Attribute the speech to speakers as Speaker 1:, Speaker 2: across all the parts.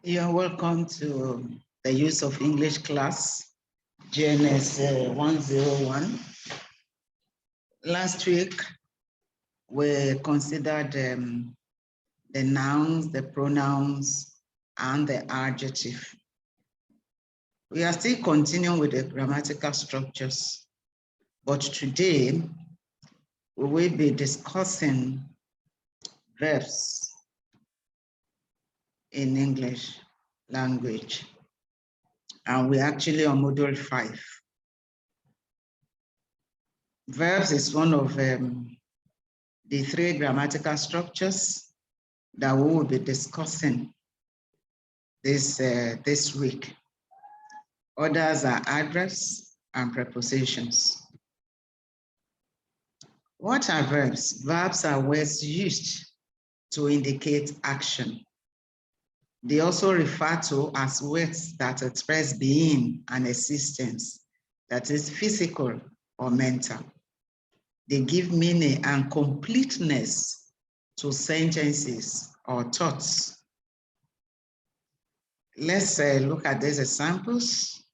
Speaker 1: You're welcome to the use of English class, GNS 101. Last week, we considered the nouns, the pronouns, and the adjective. We are still continuing with the grammatical structures, but today we will be discussing verbs in English language. And we're actually on module 5. Verbs is one of the 3 grammatical structures that we will be discussing this week. Others are adverbs and prepositions. What are verbs? Verbs are words used to indicate action. They also refer to as words that express being and existence, that is physical or mental. They give meaning and completeness to sentences or thoughts. Let's look at these examples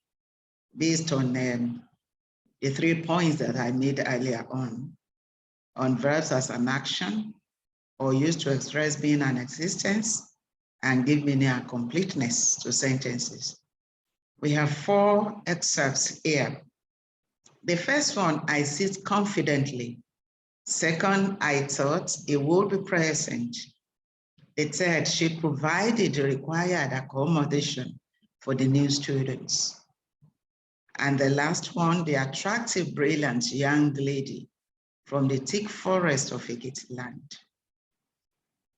Speaker 1: based on the 3 points that I made earlier on verbs as an action or used to express being and existence and give meaning and completeness to sentences. We have 4 excerpts here. The first one, I sit confidently. Second, I thought it would be present. The third, she provided the required accommodation for the new students. And the last one, the attractive, brilliant young lady from the thick forest of Land.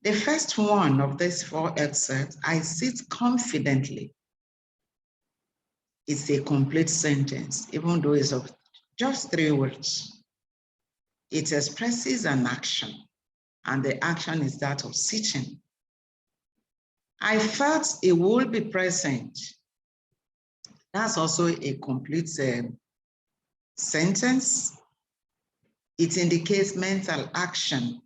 Speaker 1: The first one of these 4 excerpts, I sit confidently. It's a complete sentence, even though it's of just 3 words. It expresses an action, and the action is that of sitting. I felt it would be present. That's also a complete sentence. It indicates mental action.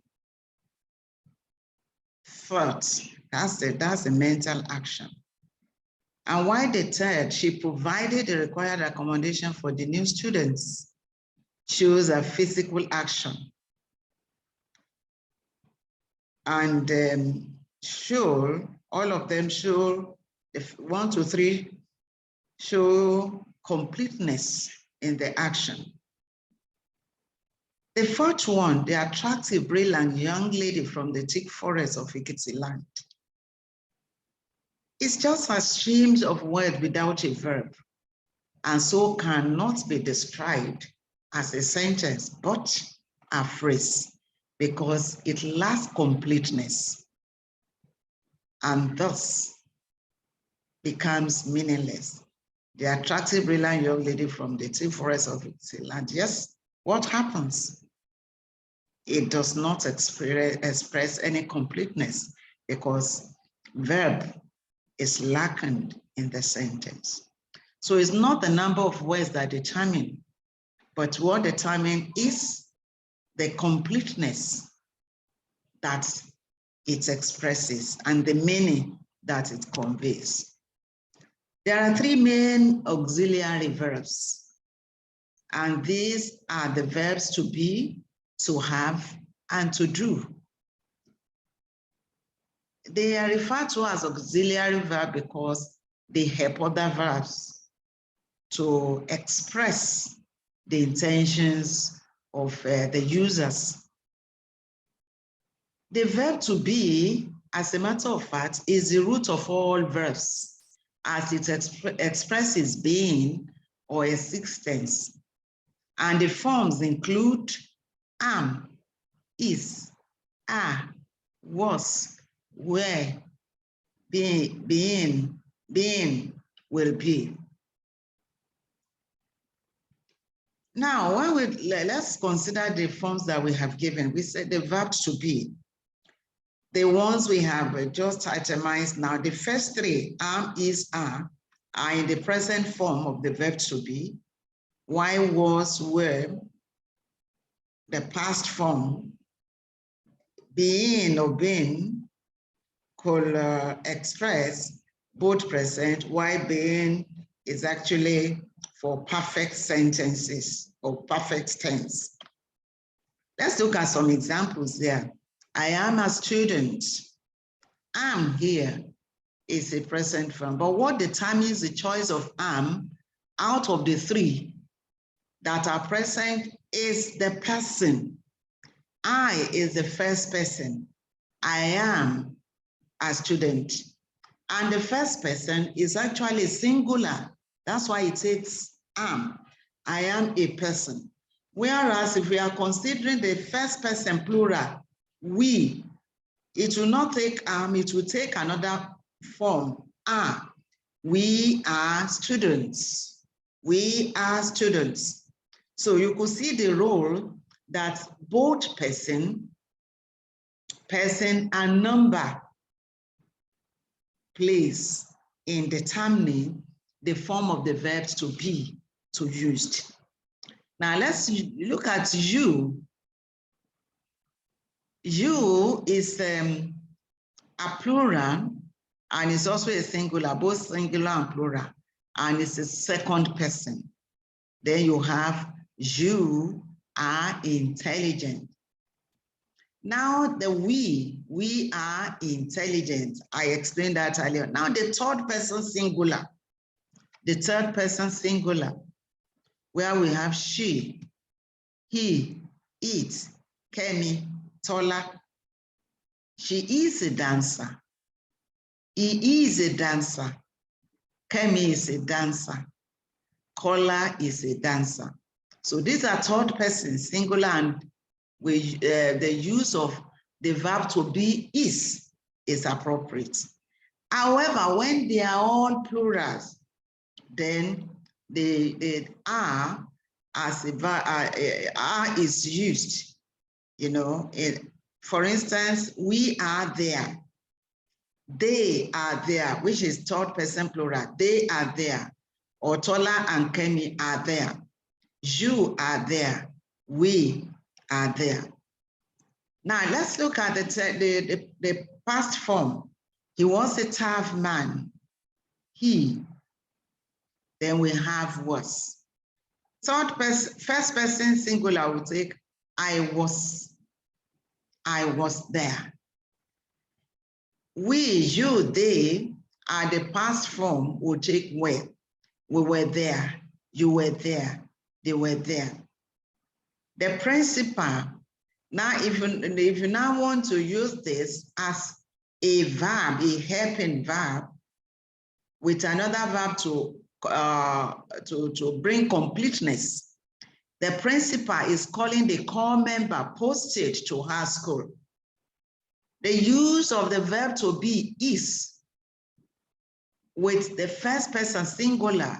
Speaker 1: Felt, that's the mental action. And why the third, she provided the required accommodation for the new students, shows a physical action. And show, all of them show, 1 to 3, show completeness in the action. The 4th one, the attractive, brilliant young lady from the thick forest of Land. It's just a stream of words without a verb, and so cannot be described as a sentence, but a phrase, because it lacks completeness, and thus becomes meaningless. The attractive, brilliant young lady from the thick forest of Land. Yes, what happens? It does not express any completeness because verb is lacking in the sentence. So it's not the number of words that determine, but what determines is the completeness that it expresses and the meaning that it conveys. There are 3 main auxiliary verbs, and these are the verbs to be, to have, and to do. They are referred to as auxiliary verb because they help other verbs to express the intentions of the users. The verb to be, as a matter of fact, is the root of all verbs, as it expresses being or existence. And the forms include am, is, are, was, were, being, will be. Now, let's consider the forms that we have given. We said the verb to be. The ones we have just itemized now, the first 3, am, is, are in the present form of the verb to be, while was, were, the past form, being or being could express both present, while being is actually for perfect sentences or perfect tense. Let's look at some examples there. I am a student. Am here is a present form, but what determines the choice of am out of the three that are present is the person. I is the first person. I am a student. And the first person is actually singular. That's why it takes am. I am a person. Whereas if we are considering the first person plural, we, it will not take am, it will take another form, are. We are students. We are students. So you could see the role that both person and number plays in determining the form of the verbs to be used. Now let's look at you. You is a plural and it's also a singular, both singular and plural, and it's a second person. Then you have you are intelligent. Now the we are intelligent. I explained that earlier. Now the third person singular. The third person singular, where we have she, he, it, Kemi, Tola. She is a dancer. He is a dancer. Kemi is a dancer. Kola is a dancer. So these are third person singular, and with the use of the verb to be is appropriate. However, when they are all plurals, then the are as a verb are is used. You know, for instance, we are there. They are there, which is third person plural. They are there. Otola and Kemi are there. You are there. We are there. Now let's look at the past form. He was a tough man. He. Then we have was. Third person, first person singular will take I was. I was there. We, you, they are the past form will take were. We were there. You were there. They were there. The principal. Now, if you now want to use this as a verb, a helping verb, with another verb to bring completeness, the principal is calling the core member posted to her school. The use of the verb to be is with the first person singular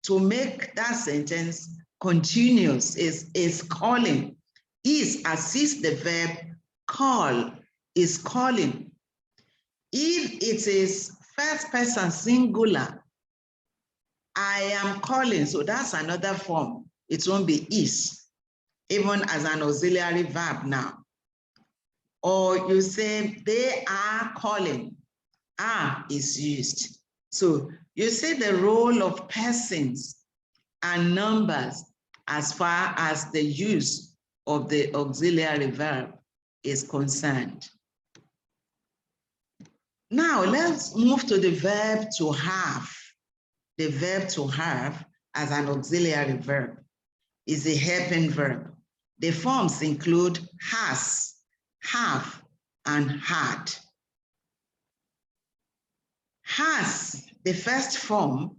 Speaker 1: to make that sentence continuous is calling. Is assists the verb call, is calling. If it is first person singular, I am calling, so that's another form. It won't be is, even as an auxiliary verb now. Or you say they are calling, are is used. So you see the role of persons and numbers as far as the use of the auxiliary verb is concerned. Now let's move to the verb to have. The verb to have as an auxiliary verb is a helping verb. The forms include has, have, and had. Has, the first form,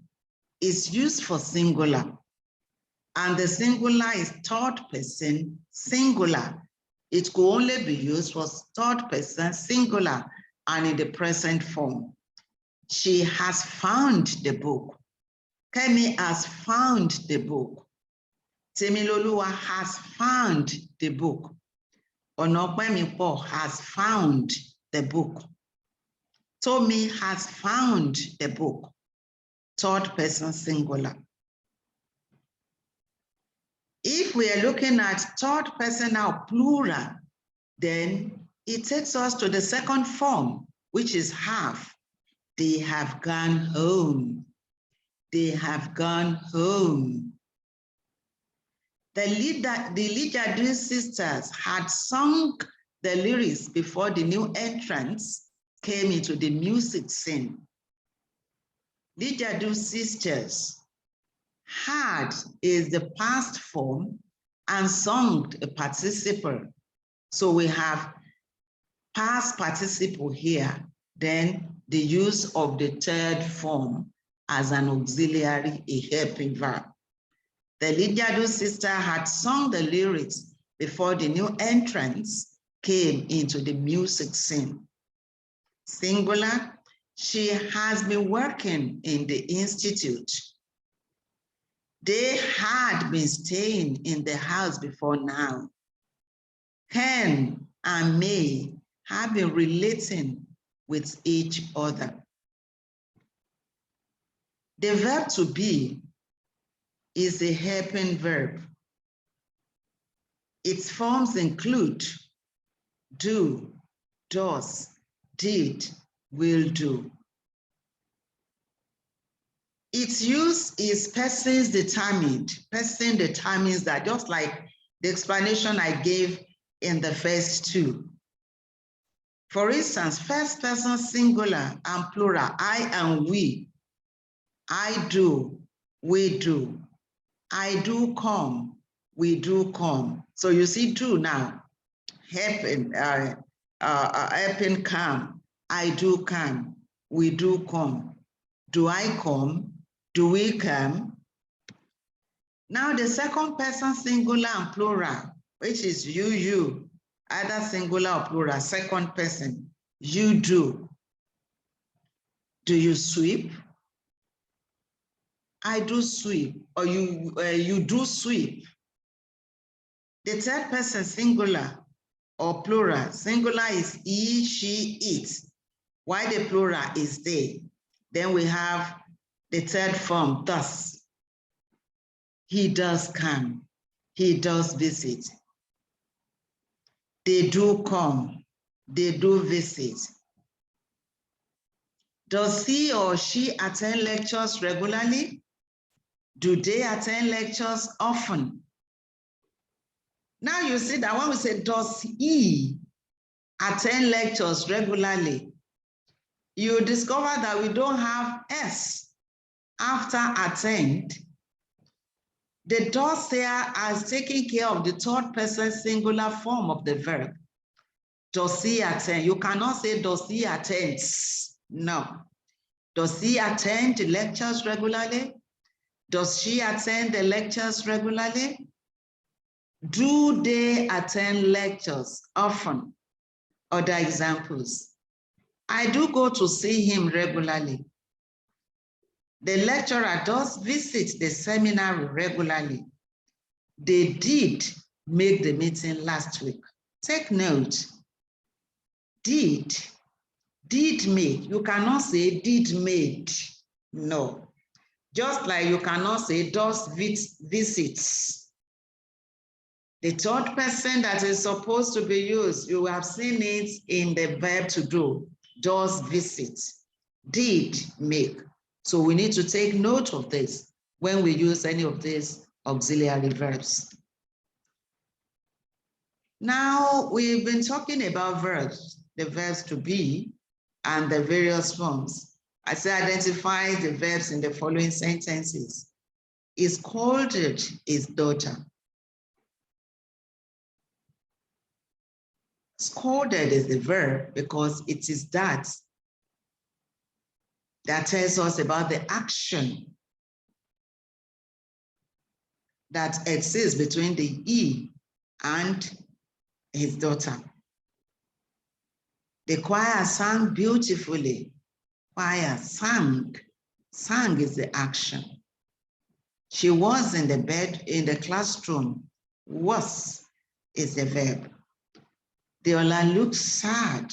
Speaker 1: is used for singular, and the singular is third person singular. It could only be used for third person singular and in the present form. She has found the book. Kemi has found the book. Temiloluwa has found the book. Onopemipo has found the book. Tomi has found the book. Third person singular. If we are looking at third person now plural, then it takes us to the second form, which is have. They have gone home. They have gone home. The Lijadu sisters had sung the lyrics before the new entrants came into the music scene. Lijadu sisters had is the past form and sung a participle. So we have past participle here, then the use of the third form as an auxiliary, a helping verb. The Lijadu sister had sung the lyrics before the new entrants came into the music scene. Singular, she has been working in the institute. They had been staying in the house before now. Can and may have been relating with each other. The verb to be is a helping verb. Its forms include do, does, did, will do. Its use is persons determined. Person determines that, just like the explanation I gave in the first two. For instance, first person singular and plural, I and we. I do, we do. I do come, we do come. So you see do now, helping come, I do come, we do come. Do I come? Do we come? Now the second person singular and plural, which is you, either singular or plural, second person, you do. Do you sweep? I do sweep, or you do sweep. The third person singular or plural, singular is he, she, it, while the plural is they. Then we have the third form, thus. He does come, he does visit. They do come, they do visit. Does he or she attend lectures regularly? Do they attend lectures often? Now you see that when we say, does he attend lectures regularly, you discover that we don't have S after attend. The does there as taking care of the third person singular form of the verb. Does he attend? You cannot say, does he attends? No. Does he attend the lectures regularly? Does she attend the lectures regularly? Do they attend lectures often? Other examples. I do go to see him regularly. The lecturer does visit the seminar regularly. They did make the meeting last week. Take note. Did make. You cannot say did made. No. Just like you cannot say does visits. The third person that is supposed to be used, you have seen it in the verb to do, does visit, did make. So we need to take note of this when we use any of these auxiliary verbs. Now, we've been talking about verbs, the verbs to be and the various forms. I say identify the verbs in the following sentences. He scolded his daughter. Scolded is the verb because it is that tells us about the action that exists between the he and his daughter. The choir sang beautifully. Choir sang. Sang is the action. She was in the bed, in the classroom. Was is the verb. Deola looks sad.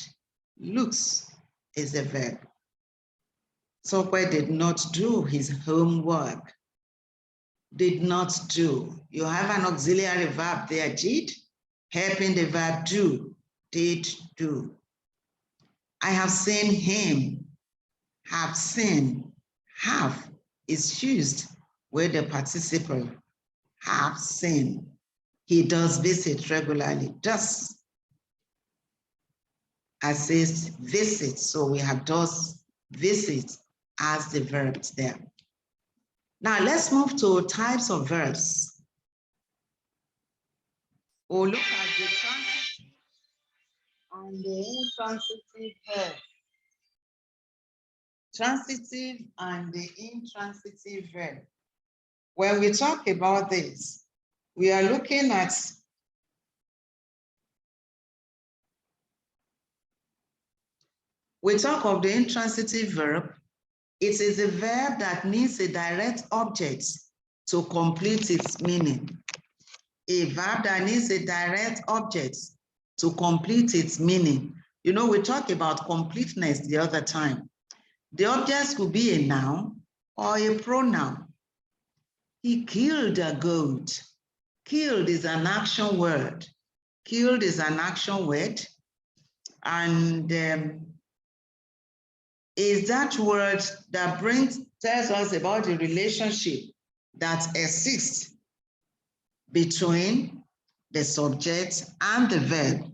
Speaker 1: Looks is the verb. Sokwe did not do his homework. Did not do. You have an auxiliary verb there, did, helping the verb do, did do. I have seen him have seen. Have is used with the participle. Have seen. He does visit regularly. Does assist visit. So we have does visit as the verb there. Now let's move to types of verbs. We'll look at the transitive and the intransitive verb. Transitive and the intransitive verb. When we talk about this, we are looking at we talk of the intransitive verb. It is a verb that needs a direct object to complete its meaning. A verb that needs a direct object to complete its meaning. You know, we talked about completeness the other time. The object could be a noun or a pronoun. He killed a goat. Killed is an action word. Killed is an action word. And is that word that tells us about the relationship that exists between the subject and the verb.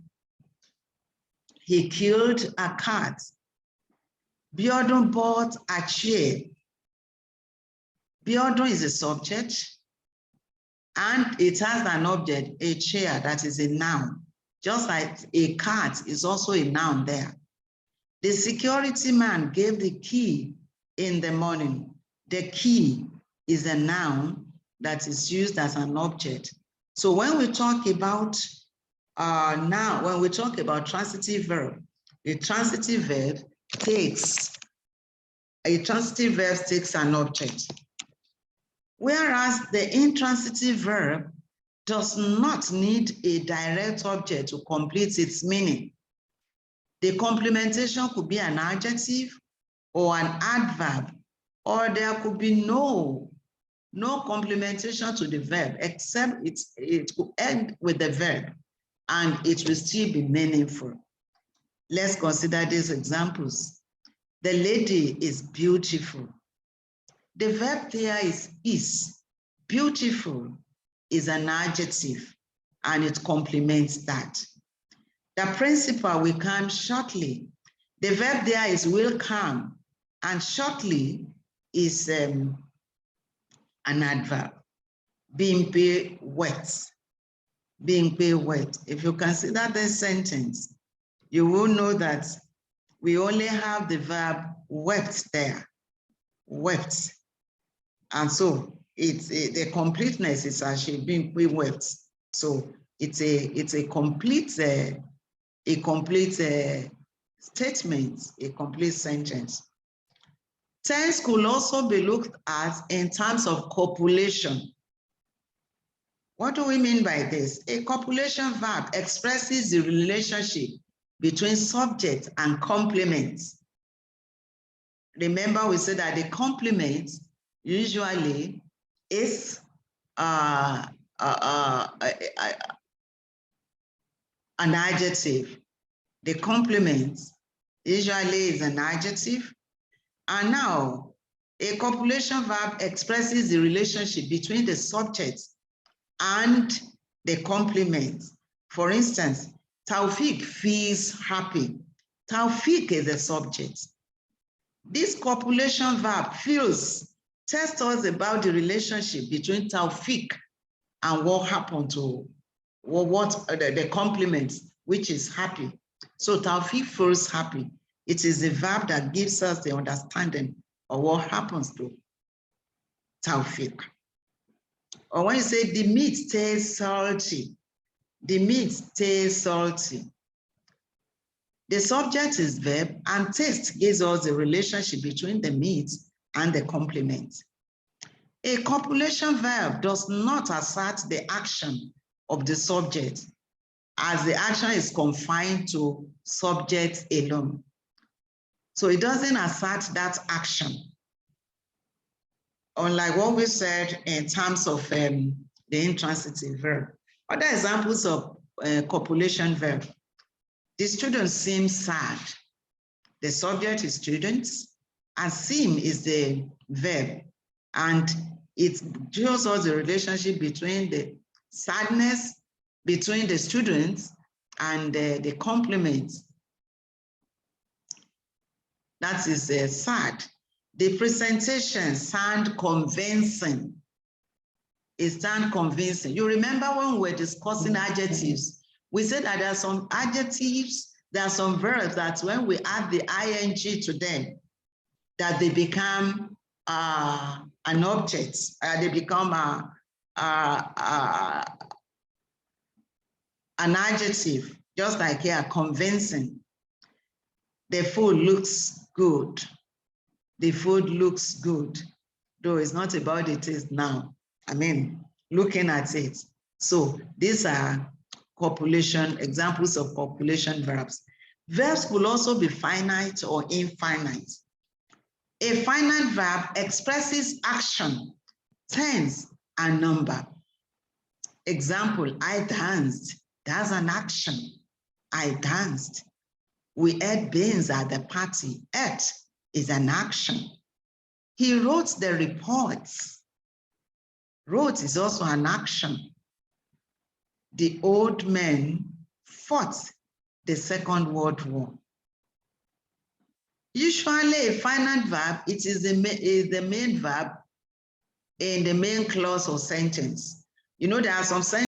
Speaker 1: He killed a cat. Biodun bought a chair. Biodun is a subject, and it has an object, a chair, that is a noun. Just like a cat is also a noun there. The security man gave the key in the morning. The key is a noun that is used as an object. So when we talk about when we talk about transitive verb, the transitive verb takes an object. Whereas the intransitive verb does not need a direct object to complete its meaning. The complementation could be an adjective or an adverb, or there could be no complementation to the verb, except it could end with the verb and it will still be meaningful. Let's consider these examples. The lady is beautiful. The verb there is. Beautiful is an adjective and it complements that. The principal will come shortly. The verb there is will come, and shortly is an adverb. Being paid wet. Being paid wet. If you consider this sentence, you will know that we only have the verb wept there. Wept. And so the completeness is actually being paid wept. So it's a complete statement, a complete sentence. Tense could also be looked at in terms of copulation. What do we mean by this? A copulation verb expresses the relationship between subject and complement. Remember, we said that the complement usually is an adjective. The complement usually is an adjective. And now, a copulation verb expresses the relationship between the subject and the complement. For instance, Taufik feels happy. Taufik is the subject. This copulation verb feels tells us about the relationship between Taufik and what happened to the complement, which is happy. So Taufik feels happy. It is the verb that gives us the understanding of what happens to Taufik. Or when you say the meat tastes salty, the meat tastes salty. The subject is verb, and taste gives us the relationship between the meat and the complement. A copulation verb does not assert the action of the subject, as the action is confined to subject alone. So it doesn't assert that action. Unlike what we said in terms of the intransitive verb. Other examples of copulation verb. The student seems sad. The subject is students, and sim is the verb. And it shows us the relationship between the sadness, between the students and the complement. That is sad. The presentation sound convincing. It sound convincing. You remember when we were discussing adjectives, we said that there are some adjectives, there are some verbs that when we add the ing to them, that they become an object, they become an adjective, just like here, convincing. The food looks good. The food looks good, though it's not about the taste now. I mean, looking at it. So these are copulation, examples of copulation verbs. Verbs could also be finite or infinite. A finite verb expresses action, tense, and number. Example, I danced. That's an action. I danced. We ate beans at the party. Ate is an action. He wrote the reports. Wrote is also an action. The old men fought the Second World War. Usually a finite verb, it is the main verb in the main clause or sentence. You know, there are some sentences